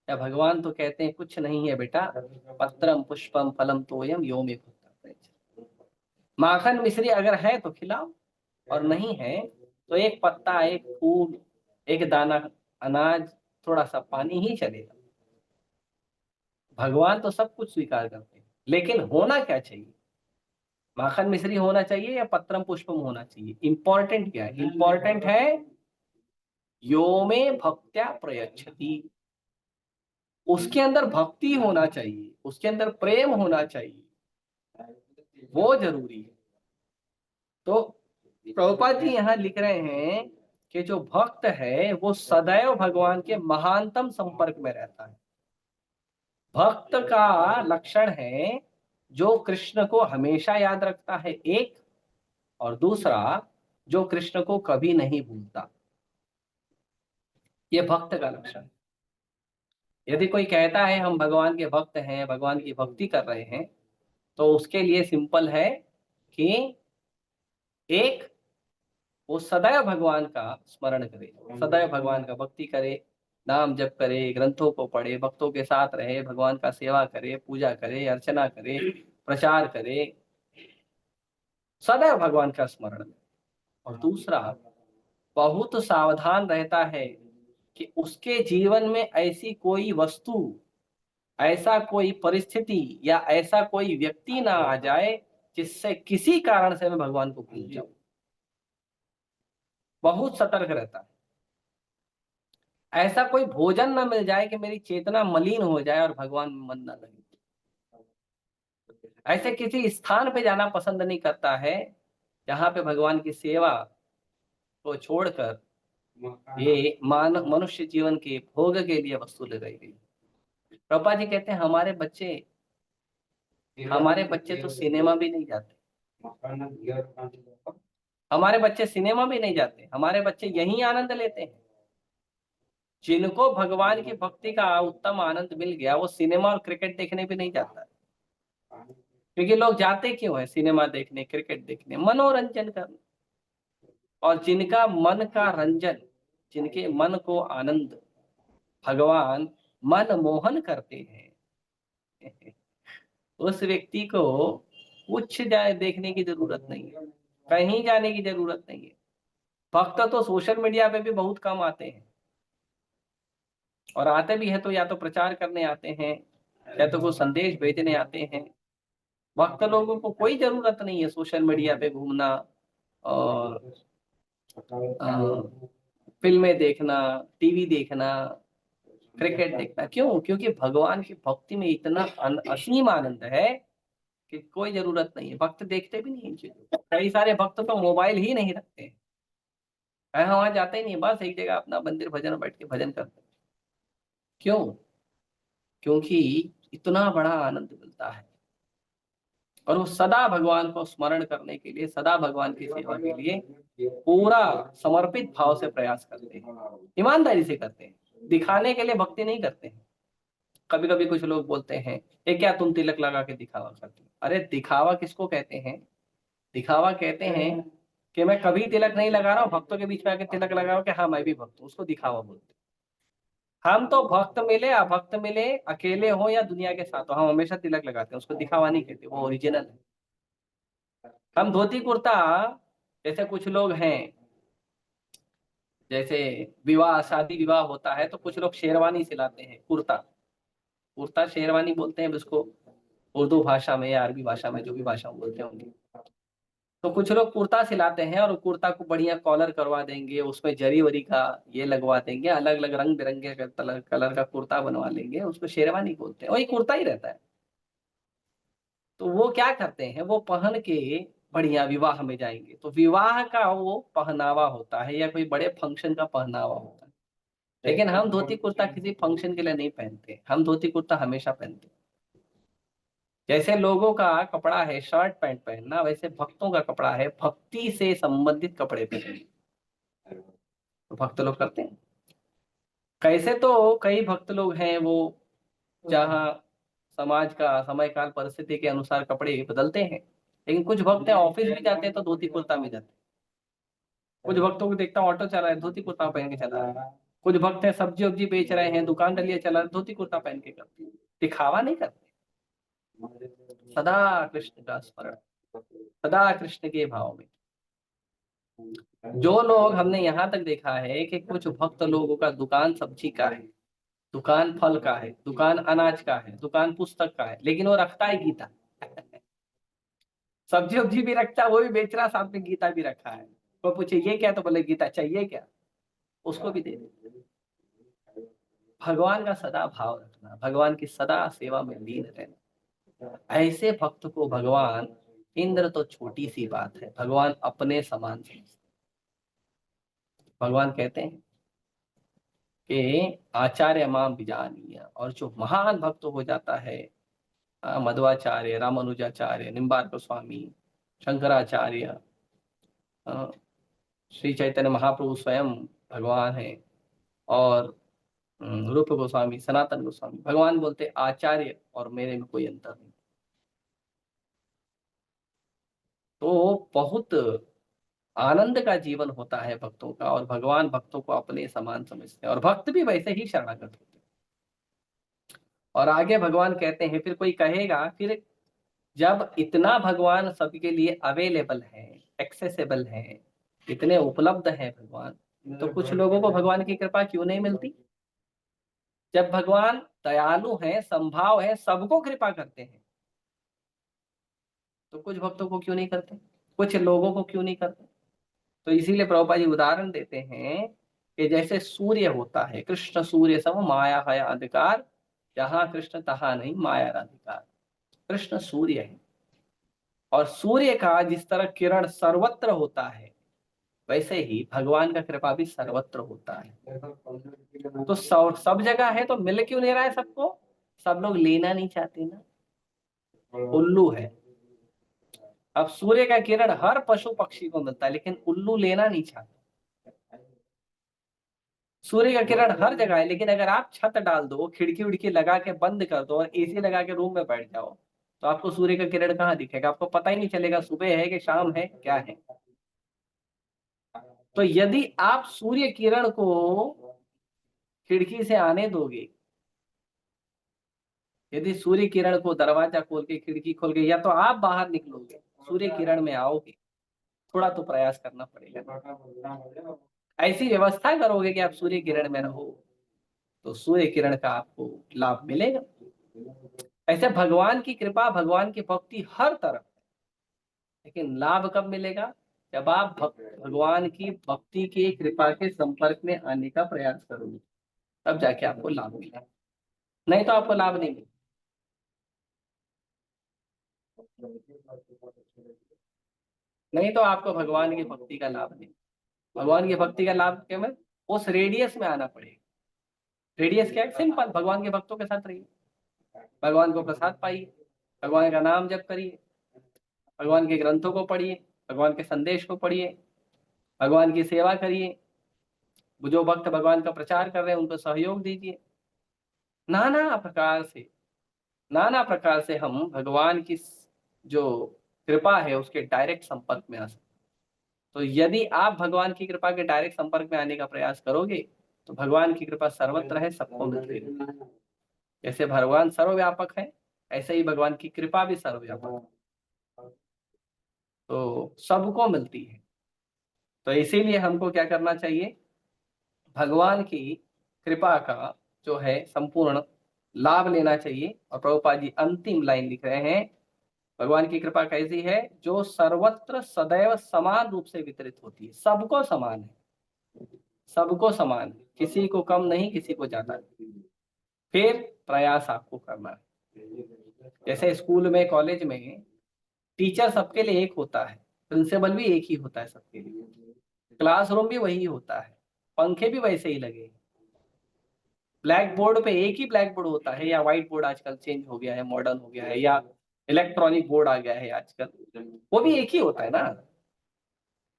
या भगवान तो कहते हैं कुछ नहीं है बेटा, पत्रम पुष्पम फलम तोयम यो मे भूता। माखन मिश्री अगर है तो खिलाओ, और नहीं है तो एक पत्ता, एक फूल, एक दाना अनाज, थोड़ा सा पानी ही चलेगा। भगवान तो सब कुछ स्वीकार करते हैं, लेकिन होना क्या चाहिए? माखन मिश्री होना चाहिए या पत्रम पुष्पम होना चाहिए? इंपॉर्टेंट क्या है? इंपॉर्टेंट है यो में भक्त्या प्रयच्छति, उसके अंदर भक्ति होना चाहिए, उसके अंदर प्रेम होना चाहिए, वो जरूरी है। तो प्रभुपाद जी यहाँ लिख रहे हैं कि जो भक्त है वो सदैव भगवान के महानतम संपर्क में रहता है। भक्त का लक्षण है जो कृष्ण को हमेशा याद रखता है, एक, और दूसरा जो कृष्ण को कभी नहीं भूलता। ये भक्त का लक्षण है। यदि कोई कहता है हम भगवान के भक्त हैं, भगवान की भक्ति कर रहे हैं, तो उसके लिए सिंपल है कि एक, वो सदैव भगवान का स्मरण करे, सदैव भगवान का भक्ति करे, नाम जप करे, ग्रंथों को पढ़े, भक्तों के साथ रहे, भगवान का सेवा करे, पूजा करे, अर्चना करे, प्रचार करे, सदैव भगवान का स्मरण करे। और दूसरा, बहुत सावधान रहता है कि उसके जीवन में ऐसी कोई वस्तु, ऐसा कोई परिस्थिति या ऐसा कोई व्यक्ति ना आ जाए जिससे किसी कारण से मैं भगवान को भूल जाऊं। बहुत सतर्क रहता है। ऐसा कोई भोजन ना मिल जाए कि मेरी चेतना मलिन हो जाए और भगवान में मन ना लगे। ऐसे किसी स्थान पे जाना पसंद नहीं करता है जहां पे भगवान की सेवा को छोड़कर ये मनुष्य जीवन के भोग के लिए वस्तु लगाई गई। प्रभुपाद जी कहते हैं हमारे बच्चे तो सिनेमा भी नहीं जाते, हमारे बच्चे सिनेमा भी नहीं जाते, हमारे बच्चे यही आनंद लेते हैं। जिनको भगवान की भक्ति का उत्तम आनंद मिल गया वो सिनेमा और क्रिकेट देखने भी नहीं जाता, क्योंकि लोग जाते क्यों है सिनेमा देखने, क्रिकेट देखने? मनोरंजन करने। और जिनका मन का रंजन, जिनके मन को आनंद भगवान मन मोहन करते हैं, उस व्यक्ति को कुछ जाए देखने की जरूरत नहीं है, कहीं जाने की जरूरत नहीं है। भक्त तो सोशल मीडिया पे भी बहुत कम आते हैं, और आते भी है तो या तो प्रचार करने आते हैं या तो कोई संदेश भेजने आते हैं। भक्त लोगों को कोई जरूरत नहीं है सोशल मीडिया पे घूमना और फिल्में देखना, टीवी देखना, क्रिकेट देखना। क्यों? क्योंकि भगवान की भक्ति में इतना असीम आनंद है कि कोई जरूरत नहीं है, भक्त देखते भी नहीं इन चीजों को। कई सारे भक्त तो मोबाइल ही नहीं रखते हैं, यहाँ वहां जाते ही नहीं, बस एक जगह अपना मंदिर भजन में बैठ के भजन करते हैं। क्यों? क्योंकि इतना बड़ा आनंद मिलता है, और वो सदा भगवान को स्मरण करने के लिए, सदा भगवान की सेवा के लिए पूरा समर्पित भाव से प्रयास करते हैं, ईमानदारी से करते हैं, दिखाने के लिए भक्ति नहीं करते हैं। कभी कभी कुछ लोग बोलते हैं, ये क्या तुम तिलक लगा के दिखावा करते हो? अरे दिखावा किसको कहते हैं? दिखावा कहते हैं कि मैं कभी तिलक नहीं लगा रहा हूँ, भक्तों के बीच में आके तिलक लगा रहा हूँ कि हाँ मैं भी भक्त हूँ, उसको दिखावा बोलते हैं। हम तो भक्त मिले अभक्त मिले, अकेले हो या दुनिया के साथ हो, हम हमेशा तिलक लगाते हैं, उसको दिखावा नहीं कहते, वो ओरिजिनल है। हम धोती कुर्ता, जैसे कुछ लोग हैं, जैसे विवाह शादी विवाह होता है तो कुछ लोग शेरवानी सिलाते हैं, कुर्ता, कुर्ता शेरवानी बोलते हैं उसको, उर्दू भाषा में या अरबी भाषा में, जो भी भाषा में बोलते होंगे। तो कुछ लोग कुर्ता सिलाते हैं और कुर्ता को बढ़िया कॉलर करवा देंगे, उसमें जरी वरी का ये लगवा देंगे, अलग अलग रंग बिरंगे कलर का कुर्ता बनवा लेंगे, उसको शेरवानी बोलते हैं, वही कुर्ता ही रहता है। तो वो क्या करते हैं, वो पहन के बढ़िया विवाह में जाएंगे, तो विवाह का वो पहनावा होता है या कोई बड़े फंक्शन का पहनावा होता है। लेकिन हम धोती कुर्ता किसी फंक्शन के लिए नहीं पहनते, हम धोती कुर्ता हमेशा पहनते हैं। जैसे लोगों का कपड़ा है शर्ट पैंट पहनना, वैसे भक्तों का कपड़ा है भक्ति से संबंधित कपड़े पहनना, तो भक्त लोग करते हैं। कैसे तो कई भक्त लोग हैं वो जहाँ समाज का समय काल परिस्थिति के अनुसार कपड़े बदलते हैं, लेकिन कुछ भक्त हैं ऑफिस भी जाते हैं तो धोती कुर्ता में जाते हैं। कुछ भक्तों को देखता हूँ ऑटो चला है धोती कुर्ता पहन के चला रहा है। कुछ भक्त हैं सब्जी वब्जी बेच रहे हैं, दुकान डलिया चला रहे, धोती कुर्ता पहन के करते हैं, दिखावा नहीं करते। सदा कृष्ण का स्मरण, सदा कृष्ण के भाव में। जो लोग, हमने यहाँ तक देखा है कि कुछ भक्त लोगों का दुकान सब्जी का है, दुकान फल का है, दुकान अनाज का है, दुकान पुस्तक का है, लेकिन वो रखता है गीता। सब्जी वब्जी भी रखता है, वो भी बेच रहा, साथ में गीता भी रखा है। वो पूछे ये क्या, तो बोले गीता चाहिए क्या, उसको भी दे दे। भगवान का सदा भाव रखना, भगवान की सदा सेवा में लीन रहना, ऐसे भक्त को भगवान, इंद्र तो छोटी सी बात है, भगवान अपने समान समझते। भगवान कहते हैं कि आचार्य माम विजानीय, और जो महान भक्त हो जाता है, मध्वाचार्य, रामानुजाचार्य, निम्बार्क स्वामी, शंकराचार्य, अ, श्री चैतन्य महाप्रभु स्वयं भगवान है, और रूप गोस्वामी, सनातन गोस्वामी, भगवान बोलते आचार्य और मेरे में कोई अंतर नहीं। तो बहुत आनंद का जीवन होता है भक्तों का, और भगवान भक्तों को अपने समान समझते हैं, और भक्त भी वैसे ही शरणागत होते हैं। और आगे भगवान कहते हैं, फिर कोई कहेगा, फिर जब इतना भगवान सबके लिए अवेलेबल है, एक्सेसिबल है, इतने उपलब्ध है भगवान, तो कुछ लोगों को भगवान की कृपा क्यों नहीं मिलती? जब भगवान दयालु है, संभाव है, सबको कृपा करते हैं, तो कुछ भक्तों को क्यों नहीं करते, कुछ लोगों को क्यों नहीं करते? तो इसीलिए प्रभुपाद जी उदाहरण देते हैं कि जैसे सूर्य होता है, कृष्ण सूर्य सम माया है अंधकार, जहां कृष्ण तहां नहीं माया अधिकार। कृष्ण सूर्य है, और सूर्य का जिस तरह किरण सर्वत्र होता है, वैसे ही भगवान का कृपा भी सर्वत्र होता है। तो सब जगह है, तो मिल क्यों नहीं रहा है सबको? सब लोग लेना नहीं चाहते ना, उल्लू है। अब सूर्य का किरण हर पशु पक्षी को मिलता है, लेकिन उल्लू लेना नहीं चाहता। सूर्य का किरण हर जगह है, लेकिन अगर आप छत डाल दो, खिड़की उड़की लगा के बंद कर दो और एसी लगा के रूम में बैठ जाओ, तो आपको सूर्य का किरण कहाँ दिखेगा? आपको पता ही नहीं चलेगा सुबह है कि शाम है, क्या है। तो यदि आप सूर्य किरण को खिड़की से आने दोगे, यदि सूर्य किरण को दरवाजा खोल के, खिड़की खोल के, या तो आप बाहर निकलोगे, सूर्य किरण में आओगे, थोड़ा तो प्रयास करना पड़ेगा। ऐसी व्यवस्था करोगे कि आप सूर्य किरण में रहो, तो सूर्य किरण का आपको लाभ मिलेगा। ऐसे भगवान की कृपा, भगवान की भक्ति हर तरफ, लेकिन लाभ कब मिलेगा? जब आप भगवान की भक्ति की कृपा के संपर्क में आने का प्रयास करोगे, तब जाके आपको लाभ मिलेगा, नहीं तो आपको लाभ नहीं मिलेगा। नहीं तो आपको भगवान की भक्ति का लाभ नहीं। भगवान की भक्ति का लाभ क्या में उस रेडियस में आना पड़ेगा। रेडियस क्या है? सिंपल, भगवान के भक्तों के साथ रहिए, भगवान को प्रसाद पाइए, भगवान का नाम जप करिए, भगवान के ग्रंथों को पढ़िए, भगवान के संदेश को पढ़िए, भगवान की सेवा करिए, जो भक्त भगवान का प्रचार कर रहे हैं उनको सहयोग दीजिए। नाना प्रकार से नाना प्रकार से हम भगवान की जो कृपा है उसके डायरेक्ट संपर्क में आ सकते। तो यदि आप भगवान की कृपा के डायरेक्ट संपर्क में आने का प्रयास करोगे तो भगवान की कृपा सर्वत्र है, सबको मिलती है। जैसे भगवान सर्वव्यापक है ऐसे ही भगवान की कृपा भी सर्वव्यापक है, तो सबको मिलती है। तो इसीलिए हमको क्या करना चाहिए? भगवान की कृपा का जो है संपूर्ण लाभ लेना चाहिए। और प्रभुपाद जी अंतिम लाइन लिख रहे हैं, भगवान की कृपा कैसी है? जो सर्वत्र सदैव समान रूप से वितरित होती है, सबको समान है, सबको समान है, किसी को कम नहीं, किसी को ज्यादा नहीं। फिर प्रयास आपको करना है। जैसे स्कूल में, कॉलेज में टीचर सबके लिए एक होता है, प्रिंसिपल भी एक ही होता है सबके लिए, क्लासरूम भी वही होता है, पंखे भी वैसे ही लगे, ब्लैक बोर्ड पे एक ही ब्लैक बोर्ड होता है, या व्हाइट बोर्ड आजकल चेंज हो गया है, मॉडर्न हो गया है, या इलेक्ट्रॉनिक बोर्ड आ गया है आजकल, वो भी एक ही होता है ना।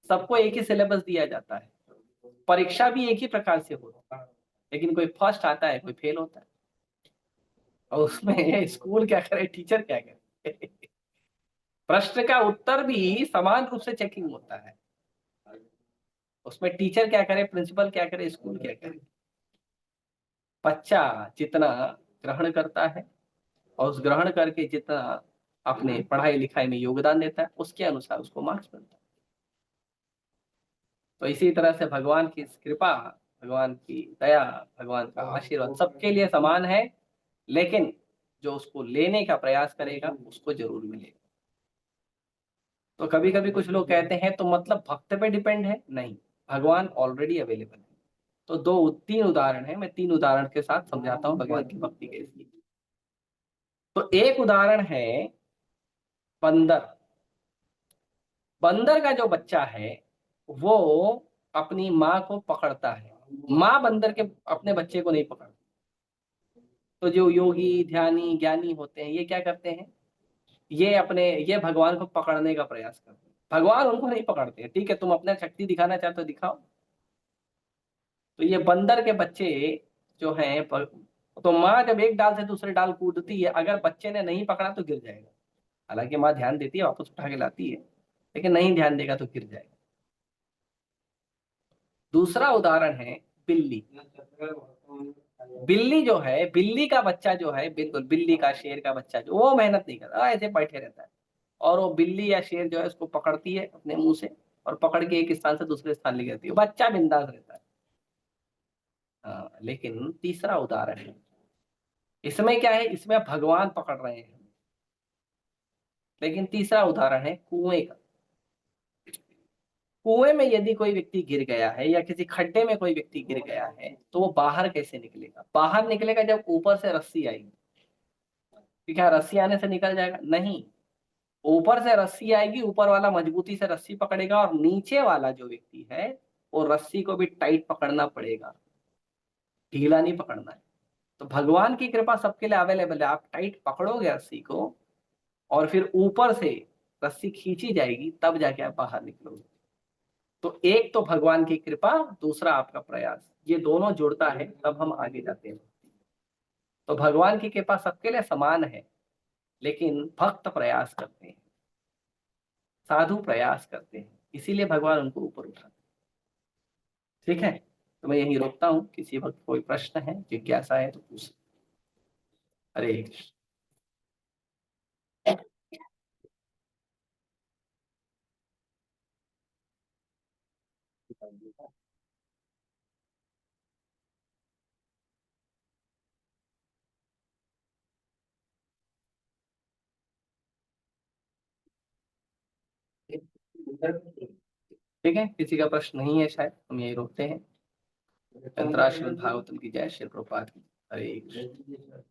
सबको एक ही सिलेबस दिया जाता है, परीक्षा भी एक ही प्रकार से होता है, लेकिन कोई फर्स्ट आता है, कोई फेल होता है। और उसमें स्कूल क्या करे, टीचर क्या करे? प्रश्न का उत्तर भी समान रूप से चेकिंग होता है, उसमें टीचर क्या करे, प्रिंसिपल क्या करे, स्कूल क्या करे। बच्चा जितना ग्रहण करता है और उस ग्रहण करके जितना अपने पढ़ाई लिखाई में योगदान देता है उसके अनुसार उसको मार्क्स मिलता है। तो इसी तरह से भगवान की कृपा, भगवान की दया, भगवान का आशीर्वाद सबके लिए समान है, लेकिन जो उसको लेने का प्रयास करेगा उसको जरूर मिलेगा। तो कभी कभी कुछ लोग कहते हैं तो मतलब भक्त पे डिपेंड है, नहीं, भगवान ऑलरेडी अवेलेबल है। तो दो तीन उदाहरण है, मैं तीन उदाहरण के साथ समझाता हूँ भगवान की भक्ति कैसी है। तो एक उदाहरण है बंदर। बंदर का जो बच्चा है वो अपनी माँ को पकड़ता है, माँ बंदर के अपने बच्चे को नहीं पकड़ती। तो जो योगी, ध्यानी, ज्ञानी होते हैं ये क्या करते हैं? ये भगवान को पकड़ने का प्रयास करते हैं, भगवान उनको नहीं पकड़ते हैं। ठीक है, तुम अपना शक्ति दिखाना चाहते हो दिखाओ। तो ये बंदर के बच्चे जो हैं तो माँ जब एक डाल से दूसरे डाल कूदती है, अगर बच्चे ने नहीं पकड़ा तो गिर जाएगा। हालांकि माँ ध्यान देती है, वापस उठा के लाती है, लेकिन नहीं ध्यान देगा तो गिर जाएगा। दूसरा उदाहरण है बिल्ली। बिल्ली जो है, बिल्ली का बच्चा जो है, बिल्कुल बिल्ली का, शेर का बच्चा जो, वो मेहनत नहीं करता, ऐसे बैठे रहता है। और वो बिल्ली या शेर जो है उसको पकड़ती है अपने मुंह से और पकड़ के एक स्थान से दूसरे स्थान ले जाती है, बच्चा बिंदास रहता है। हाँ, लेकिन तीसरा उदाहरण है, इसमें क्या है, इसमें भगवान पकड़ रहे हैं। लेकिन तीसरा उदाहरण है कुएं का। कुएं में यदि कोई व्यक्ति गिर गया है या किसी खड्डे में कोई व्यक्ति गिर गया है तो वो बाहर कैसे निकलेगा? बाहर निकलेगा जब ऊपर से रस्सी आएगी। कि क्या रस्सी आने से निकल जाएगा? नहीं, ऊपर से रस्सी आएगी, ऊपर वाला मजबूती से रस्सी पकड़ेगा और नीचे वाला जो व्यक्ति है वो रस्सी को भी टाइट पकड़ना पड़ेगा, ढीला नहीं पकड़ना है। तो भगवान की कृपा सबके लिए अवेलेबल है, आप टाइट पकड़ोगे रस्सी को और फिर ऊपर से रस्सी खींची जाएगी, तब जाके आप बाहर निकलोगे। तो एक तो भगवान की कृपा, दूसरा आपका प्रयास, ये दोनों जुड़ता है तब हम आगे जाते हैं। तो भगवान की कृपा सबके लिए समान है, लेकिन भक्त प्रयास करते हैं, साधु प्रयास करते हैं, इसीलिए भगवान उनको ऊपर उठाते हैं। ठीक है, तो मैं यहीं रोकता हूँ, किसी वक्त कोई प्रश्न है, जिज्ञासा है तो पूछ। हरे कृष्ण। ठीक है, किसी का प्रश्न नहीं है शायद, हम यही रोकते हैं। अंतर्राष्ट्रीय भागवतम की जय, श्री प्रभुपाद की। हरे कृष्ण।